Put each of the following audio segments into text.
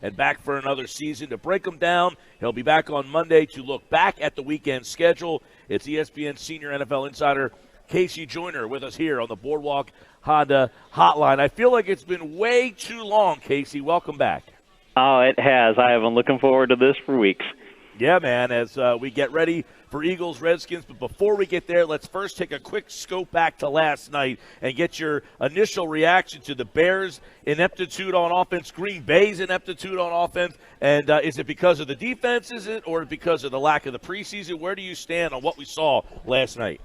and back for another season. To break them down, he'll be back on Monday to look back at the weekend schedule. It's ESPN Senior NFL Insider KC Joyner with us here on the Boardwalk Honda Hotline. I feel like it's been way too long, Casey. Welcome back. Oh, it has. I have been looking forward to this for weeks. Yeah, man, as we get ready for Eagles, Redskins. But before we get there, let's first take a quick scope back to last night and get your initial reaction to the Bears' ineptitude on offense, Green Bay's ineptitude on offense. And is it because of the defense, is it, or because of the lack of the preseason? Where do you stand on what we saw last night?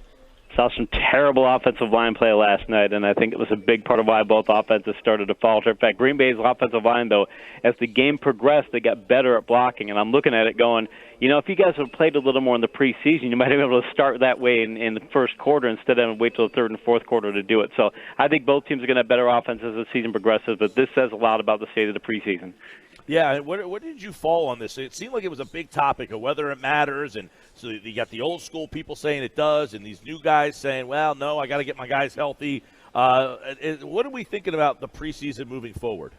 Saw some terrible offensive line play last night, and I think it was a big part of why both offenses started to falter. In fact, Green Bay's offensive line, though, as the game progressed, they got better at blocking. And I'm looking at it going, if you guys would have played a little more in the preseason, you might have been able to start that way in the first quarter instead of wait till the third and fourth quarter to do it. So I think both teams are going to have better offenses as the season progresses, but this says a lot about the state of the preseason. Yeah, what did you fall on this? It seemed like it was a big topic of whether it matters, and so you got the old school people saying it does, and these new guys saying, well, no, I got to get my guys healthy. What are we thinking about the preseason moving forward?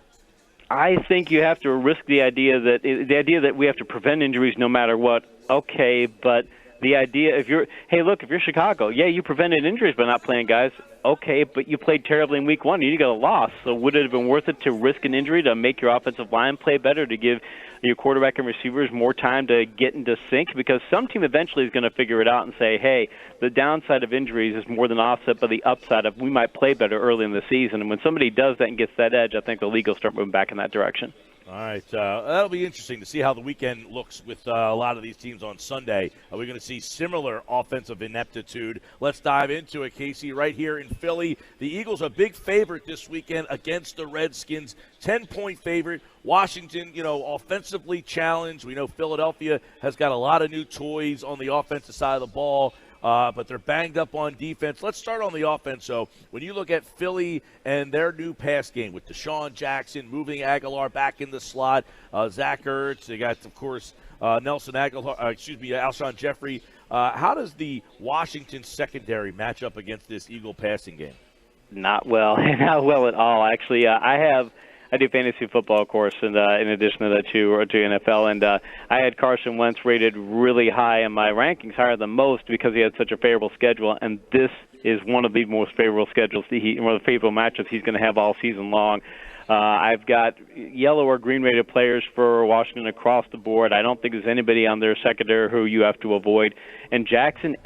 I think you have to risk the idea that we have to prevent injuries no matter what. Okay, but the idea if you're Chicago, yeah, you prevented injuries by not playing guys. Okay, but you played terribly in week one. You got a loss. So would it have been worth it to risk an injury to make your offensive line play better, to give your quarterback and receivers more time to get into sync? Because some team eventually is going to figure it out and say, hey, the downside of injuries is more than offset by the upside of we might play better early in the season. And when somebody does that and gets that edge, I think the league will start moving back in that direction. All right, that'll be interesting to see how the weekend looks with a lot of these teams on Sunday. Are we going to see similar offensive ineptitude? Let's dive into it, Casey, right here in Philly. The Eagles are a big favorite this weekend against the Redskins, 10-point favorite. Washington, offensively challenged. We know Philadelphia has got a lot of new toys on the offensive side of the ball. But they're banged up on defense. Let's start on the offense. So when you look at Philly and their new pass game with Deshaun Jackson moving Aguilar back in the slot, Zach Ertz, they got, of course, Alshon Jeffrey. How does the Washington secondary match up against this Eagle passing game? Not well. Not well at all. Actually, I do fantasy football, of course, and in addition to that, to NFL. And I had Carson Wentz rated really high in my rankings, higher than most, because he had such a favorable schedule. And this is one of the most favorable schedules, one of the favorable matchups he's going to have all season long. I've got yellow or green-rated players for Washington across the board. I don't think there's anybody on their secondary who you have to avoid. And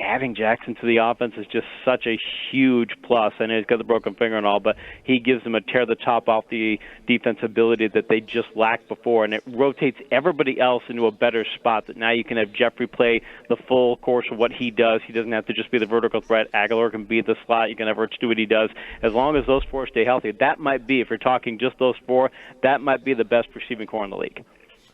adding Jackson to the offense is just such a huge plus. I know he's got the broken finger and all, but he gives them a tear the top off the defense ability that they just lacked before. And it rotates everybody else into a better spot that now you can have Jeffrey play the full course of what he does. He doesn't have to just be the vertical threat. Aguilar can be the slot. You can have Ertz do what he does. As long as those four stay healthy, that might be, if you're talking just those four, that might be the best receiving core in the league.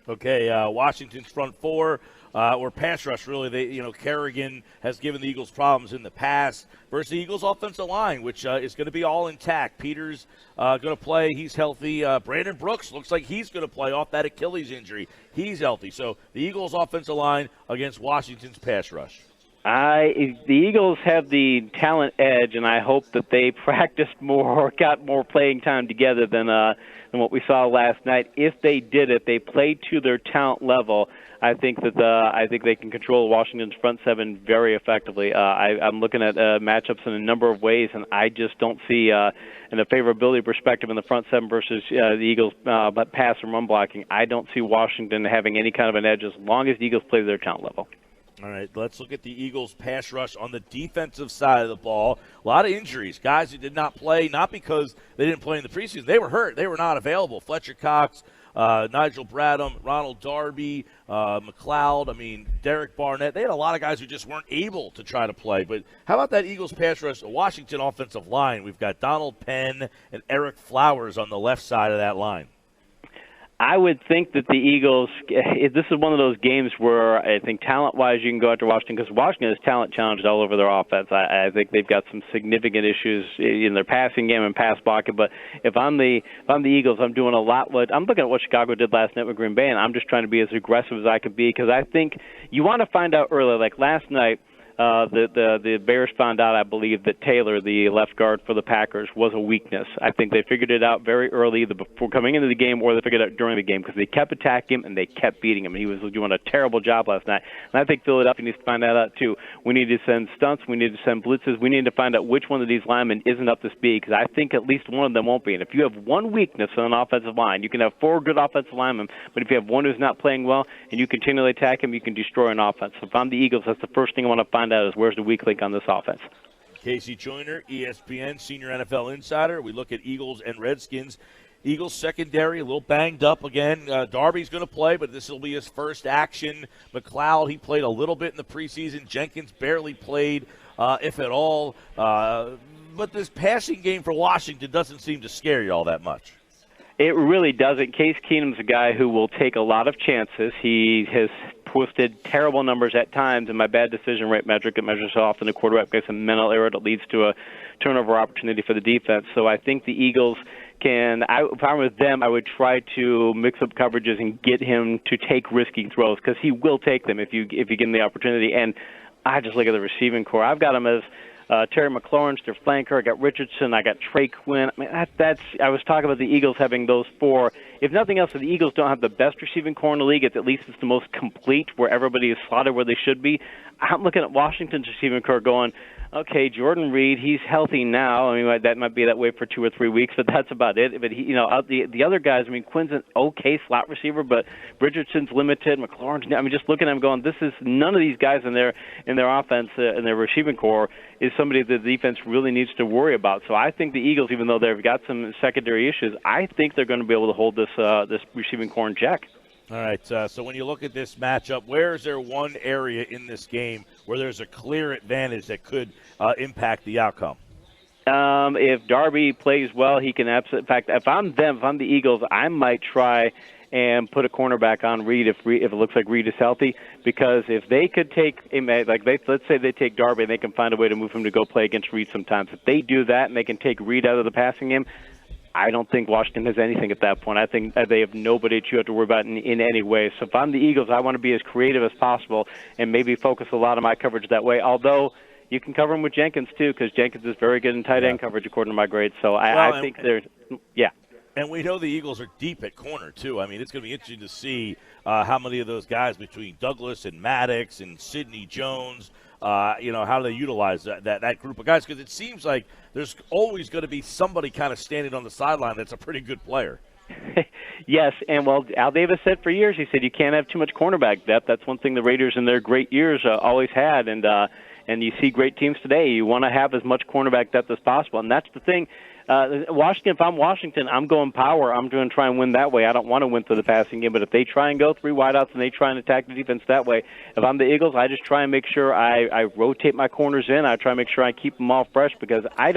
Okay, Washington's front four, or pass rush, really. Kerrigan has given the Eagles problems in the past versus the Eagles' offensive line, which is going to be all intact. Peters going to play. He's healthy. Brandon Brooks looks like he's going to play off that Achilles injury. He's healthy. So the Eagles' offensive line against Washington's pass rush. The Eagles have the talent edge, and I hope that they practiced more or got more playing time together than what we saw last night. If they did it, they played to their talent level. I think they can control Washington's front seven very effectively. I'm looking at matchups in a number of ways, and I just don't see, in a favorability perspective, in the front seven versus the Eagles' pass and run blocking, I don't see Washington having any kind of an edge as long as the Eagles play to their talent level. All right, let's look at the Eagles' pass rush on the defensive side of the ball. A lot of injuries. Guys who did not play, not because they didn't play in the preseason. They were hurt. They were not available. Fletcher Cox, Nigel Bradham, Ronald Darby, McLeod, Derek Barnett. They had a lot of guys who just weren't able to try to play. But how about that Eagles pass rush, the Washington offensive line? We've got Donald Penn and Eric Flowers on the left side of that line. I would think that the Eagles, this is one of those games where I think talent-wise you can go after Washington, because Washington is talent challenged all over their offense. I think they've got some significant issues in their passing game and pass blocking. But if I'm the Eagles, I'm doing a lot. I'm looking at what Chicago did last night with Green Bay, and I'm just trying to be as aggressive as I could be, because I think you want to find out early. Like last night, the Bears found out, I believe, that Taylor, the left guard for the Packers, was a weakness. I think they figured it out very early before coming into the game, or they figured it out during the game, because they kept attacking him and they kept beating him. And he was doing a terrible job last night. And I think Philadelphia needs to find that out too. We need to send stunts. We need to send blitzes. We need to find out which one of these linemen isn't up to speed, because I think at least one of them won't be. And if you have one weakness on an offensive line, you can have 4 good offensive linemen, but if you have one who's not playing well and you continually attack him, you can destroy an offense. So if I'm the Eagles, that's the first thing I want to find out is where's the weak link on this offense. KC Joyner, ESPN, senior NFL insider. We look at Eagles and Redskins. Eagles secondary a little banged up again. Darby's going to play, but this will be his first action. McLeod, he played a little bit in the preseason. Jenkins barely played, if at all. But this passing game for Washington doesn't seem to scare you all that much. It really doesn't. Case Keenum's a guy who will take a lot of chances. He has posted terrible numbers at times in my bad decision rate metric. It measures how often the quarterback makes a mental error that leads to a turnover opportunity for the defense. So I think the Eagles if I were with them, I would try to mix up coverages and get him to take risky throws, because he will take them if you give him the opportunity. And I just look at the receiving core. I've got him as Terry McLaurin's their flanker. I got Richardson. I got Trey Quinn. I mean, I was talking about the Eagles having those 4. If nothing else, if the Eagles don't have the best receiving core in the league, at least it's the most complete, where everybody is slotted where they should be. I'm looking at Washington's receiving core going, okay, Jordan Reed, he's healthy now. I mean, that might be that way for 2 or 3 weeks, but that's about it. But the other guys, I mean, Quinn's an okay slot receiver, but Richardson's limited. McLaurin's, I mean, just looking at him going, this is none of these guys in their offense in their receiving core is somebody that the defense really needs to worry about. So I think the Eagles, even though they've got some secondary issues, I think they're going to be able to hold this receiving core in check. All right, so when you look at this matchup, where is there one area in this game where there's a clear advantage that could impact the outcome? If Darby plays well, he can absolutely. In fact, if I'm the Eagles, I might try and put a cornerback on Reed if it looks like Reed is healthy, because if they could take let's say they take Darby and they can find a way to move him to go play against Reed sometimes. If they do that and they can take Reed out of the passing game, I don't think Washington has anything at that point. I think they have nobody that you have to worry about in any way. So if I'm the Eagles, I want to be as creative as possible and maybe focus a lot of my coverage that way, although you can cover him with Jenkins too, because Jenkins is very good in tight end coverage according to my grades. So I think there's – yeah. And we know the Eagles are deep at corner, too. I mean, it's going to be interesting to see how many of those guys between Douglas and Maddox and Sidney Jones, how do they utilize that group of guys? Because it seems like there's always going to be somebody kind of standing on the sideline that's a pretty good player. Yes, and Al Davis said for years, he said you can't have too much cornerback depth. That's one thing the Raiders in their great years always had, and you see great teams today. You want to have as much cornerback depth as possible, and that's the thing. Washington, if I'm Washington, I'm going power. I'm going to try and win that way. I don't want to win through the passing game, but if they try and go 3 wideouts and they try and attack the defense that way, if I'm the Eagles, I just try and make sure I rotate my corners in. I try and make sure I keep them all fresh, because I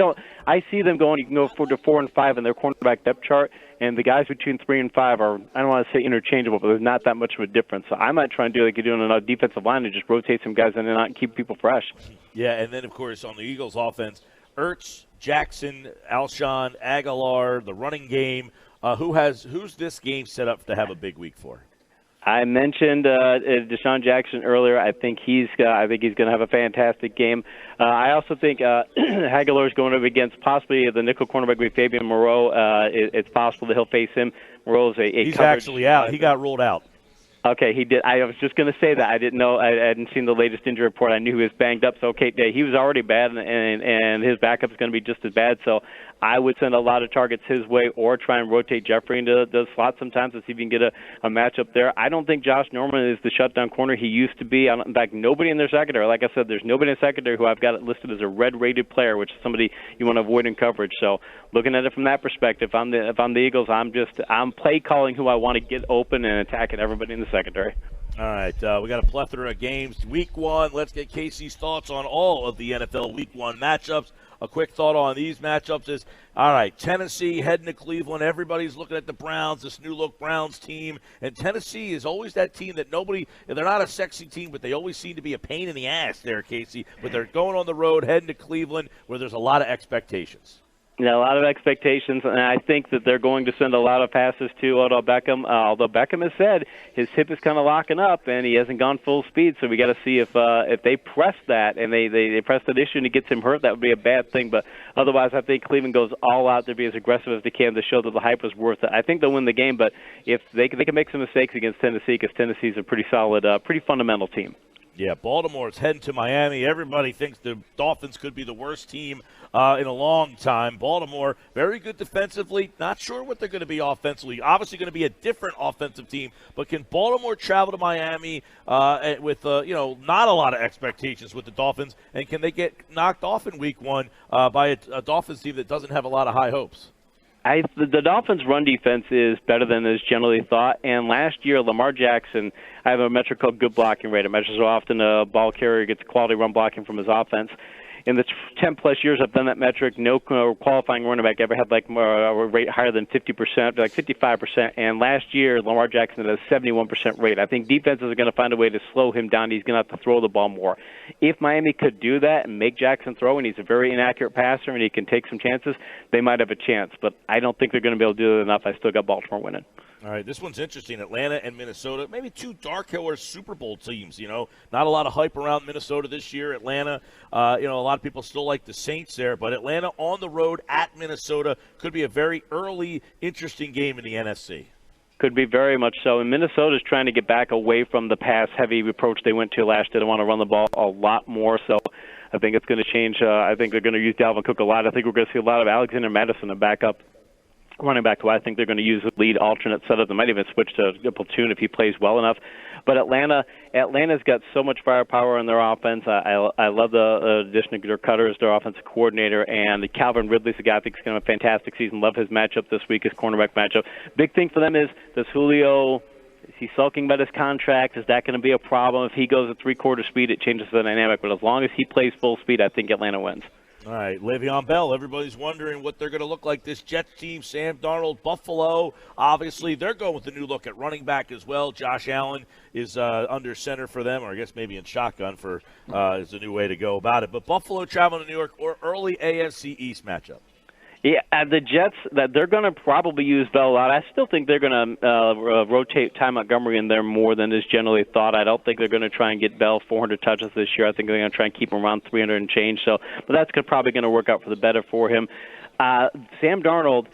see them going, you can go to 4 and 5 in their cornerback depth chart, and the guys between 3 and 5 are, I don't want to say interchangeable, but there's not that much of a difference. So I might try and do like you're doing on a defensive line and just rotate some guys in and out and keep people fresh. Yeah, and then, of course, on the Eagles offense, Ertz, Jackson, Alshon, Aguilar, the running game. Who's this game set up to have a big week for? I mentioned Deshaun Jackson earlier. I think he's going to have a fantastic game. I also think Aguilar is going up against possibly the nickel cornerback with Fabian Moreau. It's possible that he'll face him. Moreau's he's actually out. He got ruled out. Okay, he did. I was just going to say that. I didn't know. I hadn't seen the latest injury report. I knew he was banged up. So, okay, he was already bad, and his backup is going to be just as bad. So I would send a lot of targets his way, or try and rotate Jeffrey into the slot sometimes to see if you can get a matchup there. I don't think Josh Norman is the shutdown corner he used to be. In fact, nobody in their secondary. Like I said, there's nobody in secondary who I've got listed as a red-rated player, which is somebody you want to avoid in coverage. So looking at it from that perspective, if I'm the Eagles, I'm play calling who I want to get open and attacking everybody in the secondary. All right, we got a plethora of games. Week 1, let's get Casey's thoughts on all of the NFL Week 1 matchups. A quick thought on these matchups is, all right, Tennessee heading to Cleveland. Everybody's looking at the Browns, this new-look Browns team. And Tennessee is always that team that they're not a sexy team, but they always seem to be a pain in the ass there, Casey. But they're going on the road, heading to Cleveland, where there's a lot of expectations. Yeah, a lot of expectations, and I think that they're going to send a lot of passes to Odell Beckham. Although Beckham has said his hip is kind of locking up, and he hasn't gone full speed. So we got to see if they press that and they press that issue and it gets him hurt. That would be a bad thing. But otherwise, I think Cleveland goes all out to be as aggressive as they can to show that the hype was worth it. I think they'll win the game, but if they can make some mistakes against Tennessee, because Tennessee's a pretty solid, pretty fundamental team. Yeah, Baltimore's heading to Miami. Everybody thinks the Dolphins could be the worst team in a long time. Baltimore, very good defensively. Not sure what they're going to be offensively. Obviously going to be a different offensive team. But can Baltimore travel to Miami with not a lot of expectations with the Dolphins? And can they get knocked off in Week 1 by a Dolphins team that doesn't have a lot of high hopes? The Dolphins' run defense is better than is generally thought. And last year, Lamar Jackson, I have a metric called good blocking rate. It measures how often a ball carrier gets quality run blocking from his offense. In the 10-plus years I've done that metric, no qualifying running back ever had a rate higher than 50%, like 55%. And last year, Lamar Jackson had a 71% rate. I think defenses are going to find a way to slow him down. He's going to have to throw the ball more. If Miami could do that and make Jackson throw, and he's a very inaccurate passer and he can take some chances, they might have a chance. But I don't think they're going to be able to do it enough. I still got Baltimore winning. All right, this one's interesting. Atlanta and Minnesota, maybe two dark horse Super Bowl teams, Not a lot of hype around Minnesota this year. Atlanta, a lot of people still like the Saints there, but Atlanta on the road at Minnesota could be a very early, interesting game in the NFC. Could be very much so. And Minnesota's trying to get back away from the pass-heavy approach they went to last year. They want to run the ball a lot more, so I think it's going to change. I think they're going to use Dalvin Cook a lot. I think we're going to see a lot of Alexander Madison to back up running back, who I think they're going to use the lead alternate setup. They might even switch to a platoon if he plays well enough. But Atlanta's got so much firepower in their offense. I love the addition of Dirk Cutter as their offensive coordinator, and Calvin Ridley's a guy I think is going to have a fantastic season. Love his matchup this week, his cornerback matchup. Big thing for them is, does Julio, is he sulking about his contract? Is that going to be a problem? If he goes at three-quarter speed, it changes the dynamic. But as long as he plays full speed, I think Atlanta wins. All right, Le'Veon Bell, everybody's wondering what they're going to look like, this Jets team. Sam Darnold, Buffalo, obviously they're going with a new look at running back as well. Josh Allen is under center for them, or I guess maybe in shotgun for is a new way to go about it. But Buffalo traveling to New York, or early AFC East matchup. Yeah, the Jets, that they're going to probably use Bell a lot. I still think they're going to rotate Ty Montgomery in there more than is generally thought. I don't think they're going to try and get Bell 400 touches this year. I think they're going to try and keep him around 300 and change. So, but that's probably going to work out for the better for him. Sam Darnold,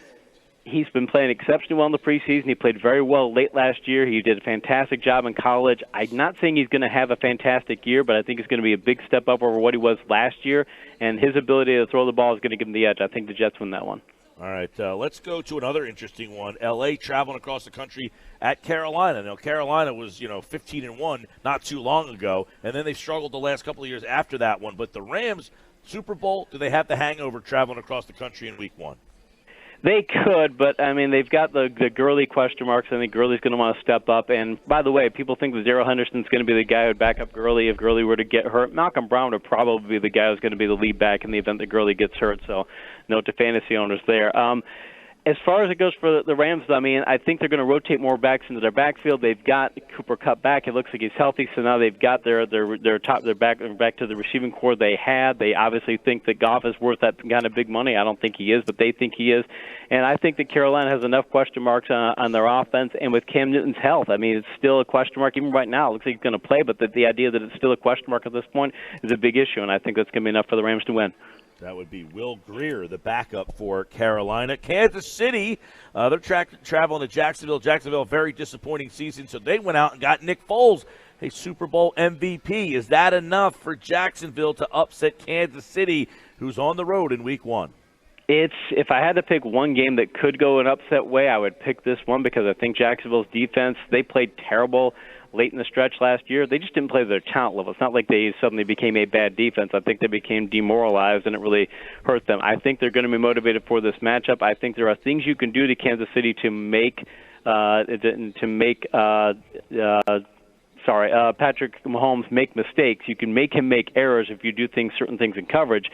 he's been playing exceptionally well in the preseason. He played very well late last year. He did a fantastic job in college. I'm not saying he's going to have a fantastic year, but I think it's going to be a big step up over what he was last year, and his ability to throw the ball is going to give him the edge. I think the Jets win that one. All right, let's go to another interesting one. L.A. traveling across the country at Carolina. Now, Carolina was, 15-1 not too long ago, and then they struggled the last couple of years after that one. But the Rams, Super Bowl, do they have the hangover traveling across the country in Week 1? They could, but, I mean, they've got the Gurley question marks. I think Gurley's going to want to step up. And, by the way, people think that Darrell Henderson's going to be the guy who would back up Gurley if Gurley were to get hurt. Malcolm Brown would probably be the guy who's going to be the lead back in the event that Gurley gets hurt. So, note to fantasy owners there. As far as it goes for the Rams, I mean, I think they're going to rotate more backs into their backfield. They've got Cooper Kupp back. It looks like he's healthy, so now they've got their back to the receiving core they had. They obviously think that Goff is worth that kind of big money. I don't think he is, but they think he is. And I think that Carolina has enough question marks on their offense, and with Cam Newton's health, I mean, it's still a question mark. Even right now, it looks like he's going to play, but the idea that it's still a question mark at this point is a big issue, and I think that's going to be enough for the Rams to win. That would be Will Grier, the backup for Carolina. Kansas City, they're traveling to Jacksonville. Jacksonville, a very disappointing season, so they went out and got Nick Foles, a Super Bowl MVP. Is that enough for Jacksonville to upset Kansas City, who's on the road in Week 1? If I had to pick one game that could go an upset way, I would pick this one because I think Jacksonville's defense, they played terrible late in the stretch last year. They just didn't play their talent level. It's not like they suddenly became a bad defense. I think they became demoralized, and it really hurt them. I think they're going to be motivated for this matchup. I think there are things you can do to Kansas City to make Patrick Mahomes make mistakes. You can make him make errors if you do certain things in coverage.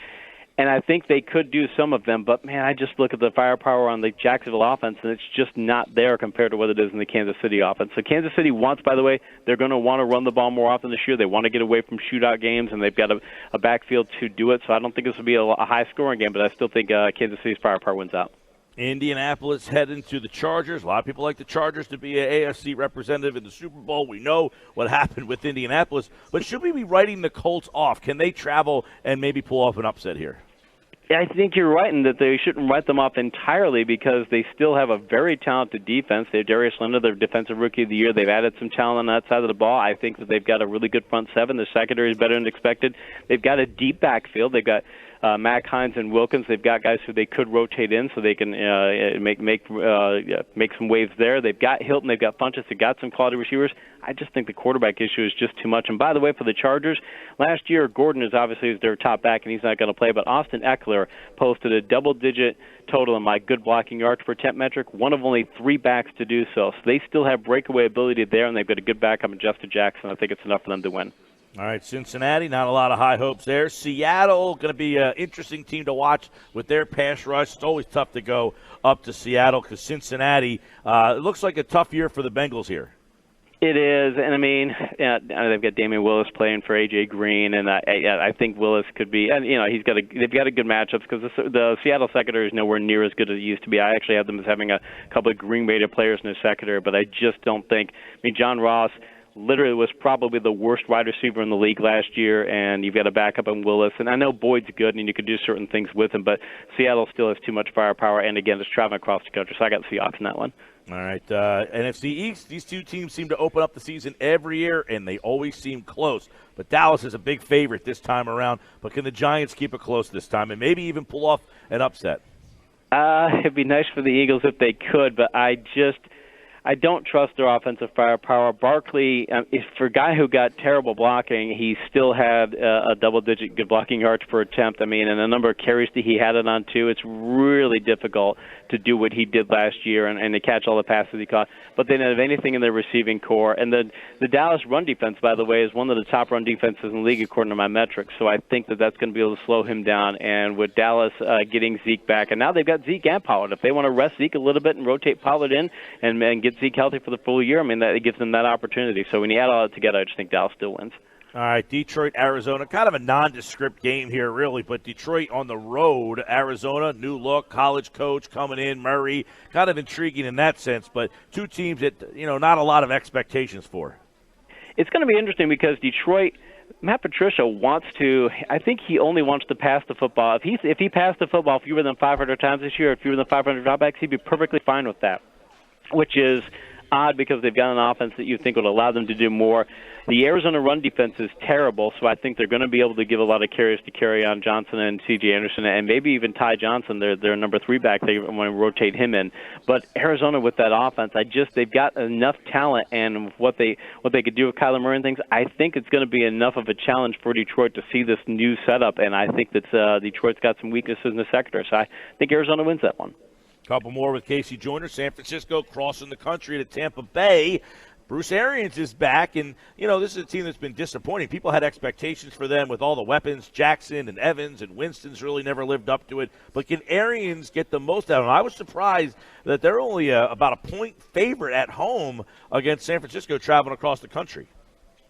And I think they could do some of them, but, man, I just look at the firepower on the Jacksonville offense, and it's just not there compared to what it is in the Kansas City offense. So Kansas City wants, by the way, they're going to want to run the ball more often this year. They want to get away from shootout games, and they've got a backfield to do it. So I don't think this will be a high-scoring game, but I still think Kansas City's firepower wins out. Indianapolis heading to the Chargers. A lot of people like the Chargers to be an AFC representative in the Super Bowl. We know what happened with Indianapolis. But should we be writing the Colts off? Can they travel and maybe pull off an upset here? I think you're right in that they shouldn't write them off entirely because they still have a very talented defense. They have Darius Leonard, their defensive rookie of the year. They've added some talent on that side of the ball. I think that they've got a really good front seven. Their secondary is better than expected. They've got a deep backfield. They've got Mack Hines and Wilkins. They've got guys who they could rotate in so they can make some waves there. They've got Hilton. They've got Funchess. They've got some quality receivers. I just think the quarterback issue is just too much. And by the way, for the Chargers, last year Gordon is obviously their top back, and he's not going to play. But Austin Eckler posted a double-digit total in my good blocking yards per attempt metric, one of only 3 backs to do so. So they still have breakaway ability there, and they've got a good backup in Justin Jackson. I think it's enough for them to win. All right, Cincinnati, not a lot of high hopes there. Seattle, going to be an interesting team to watch with their pass rush. It's always tough to go up to Seattle because Cincinnati, it looks like a tough year for the Bengals here. It is, and I mean, they've got Damian Willis playing for A.J. Green, and I think Willis could be, and they've got a good matchups because the Seattle secondary is nowhere near as good as it used to be. I actually have them as having a couple of Green Bay players in their secondary, but I just don't think. I mean, John Ross literally was probably the worst wide receiver in the league last year, and you've got a backup in Willis. And I know Boyd's good, and you could do certain things with him, but Seattle still has too much firepower, and again, it's traveling across the country, so I got the Seahawks in that one. All right, NFC East, these two teams seem to open up the season every year, and they always seem close. But Dallas is a big favorite this time around. But can the Giants keep it close this time and maybe even pull off an upset? It'd be nice for the Eagles if they could, but I don't trust their offensive firepower. Barkley, for a guy who got terrible blocking, he still had a double-digit good blocking yards per attempt. I mean, and the number of carries that he had it on, too, it's really difficult to do what he did last year and to catch all the passes he caught. But they didn't have anything in their receiving core. And the Dallas run defense, by the way, is one of the top run defenses in the league according to my metrics. So I think that that's going to be able to slow him down. And with Dallas getting Zeke back, and now they've got Zeke and Pollard. If they want to rest Zeke a little bit and rotate Pollard in and get Zeke healthy for the full year, I mean, that gives them that opportunity. So when you add all that together, I just think Dallas still wins. All right, Detroit, Arizona, kind of a nondescript game here, really, but Detroit on the road, Arizona, new look, college coach coming in, Murray, kind of intriguing in that sense, but two teams that, not a lot of expectations for. It's going to be interesting because Detroit, Matt Patricia I think he only wants to pass the football. If he passed the football fewer than 500 times this year, or fewer than 500 dropbacks, he'd be perfectly fine with that, which is odd because they've got an offense that you think would allow them to do more. The Arizona run defense is terrible, so I think they're going to be able to give a lot of carries to Kerryon Johnson and C.J. Anderson, and maybe even Ty Johnson, their number 3 back. They want to rotate him in. But Arizona with that offense, they've got enough talent, and what they could do with Kyler Murray and things, I think it's going to be enough of a challenge for Detroit to see this new setup, and I think that Detroit's got some weaknesses in the sector, so I think Arizona wins that one. Couple more with KC Joyner. San Francisco crossing the country to Tampa Bay. Bruce Arians is back, and, this is a team that's been disappointing. People had expectations for them with all the weapons. Jackson and Evans and Winston's really never lived up to it. But can Arians get the most out of them? I was surprised that they're only about a point favorite at home against San Francisco traveling across the country.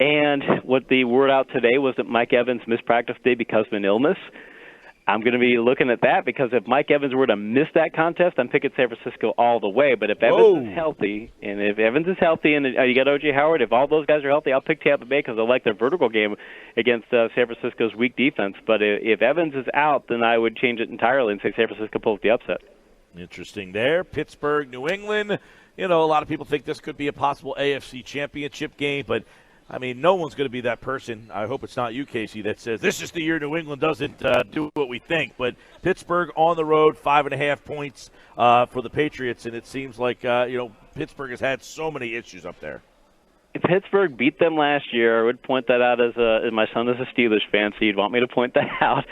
And what the word out today was that Mike Evans missed practice day because of an illness. I'm going to be looking at that because if Mike Evans were to miss that contest, I'm picking San Francisco all the way. But if Evans is healthy, and you got O.J. Howard, if all those guys are healthy, I'll pick Tampa Bay because I like their vertical game against San Francisco's weak defense. But if Evans is out, then I would change it entirely and say San Francisco pulls the upset. Interesting there. Pittsburgh, New England. A lot of people think this could be a possible AFC championship game, but no one's going to be that person. I hope it's not you, Casey, that says this is the year New England doesn't do what we think. But Pittsburgh on the road, 5.5 points for the Patriots, and it seems like Pittsburgh has had so many issues up there. If Pittsburgh beat them last year, I would point that out as my son is a Steelers fan, so you'd want me to point that out.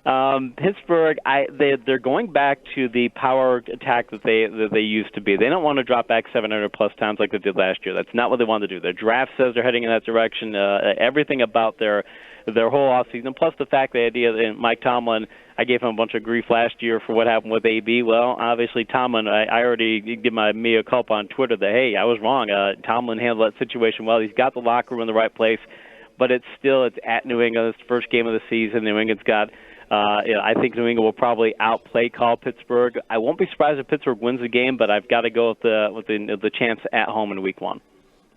Pittsburgh, they're going back to the power attack that they used to be. They don't want to drop back 700-plus times like they did last year. That's not what they want to do. Their draft says they're heading in that direction. Everything about their whole offseason, plus the fact, the idea that Mike Tomlin, I gave him a bunch of grief last year for what happened with AB. Well, obviously, Tomlin, I already did my mea culpa on Twitter that, hey, I was wrong. Tomlin handled that situation well. He's got the locker room in the right place, but it's at New England. It's the first game of the season. New England's got I think New England will probably outplay call Pittsburgh. I won't be surprised if Pittsburgh wins the game, but I've got to go with the chance at home in Week 1.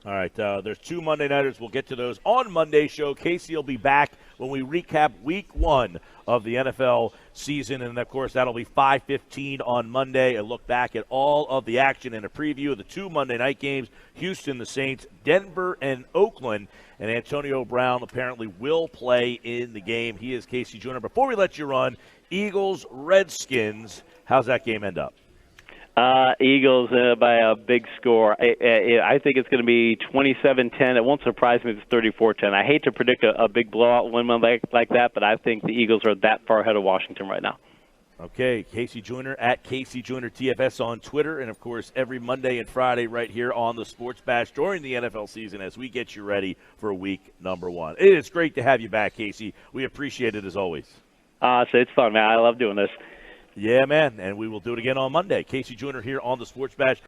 All right, there's 2 Monday Nighters. We'll get to those on Monday's show. Casey will be back when we recap Week 1 of the NFL season. And, of course, that'll be 5:15 on Monday. A look back at all of the action and a preview of the 2 Monday night games, Houston, the Saints, Denver, and Oakland. And Antonio Brown apparently will play in the game. He is KC Joyner. Before we let you run, Eagles, Redskins, how's that game end up? Eagles by a big score. I think it's going to be 27-10. It won't surprise me if it's 34-10. I hate to predict a big blowout win like that, but I think the Eagles are that far ahead of Washington right now. Okay, KC Joyner at KC Joyner TFS on Twitter, and, of course, every Monday and Friday right here on the Sports Bash during the NFL season as we get you ready for week number 1. It is great to have you back, Casey. We appreciate it as always. So it's fun, man. I love doing this. Yeah, man, and we will do it again on Monday. KC Joyner here on the Sports Bash.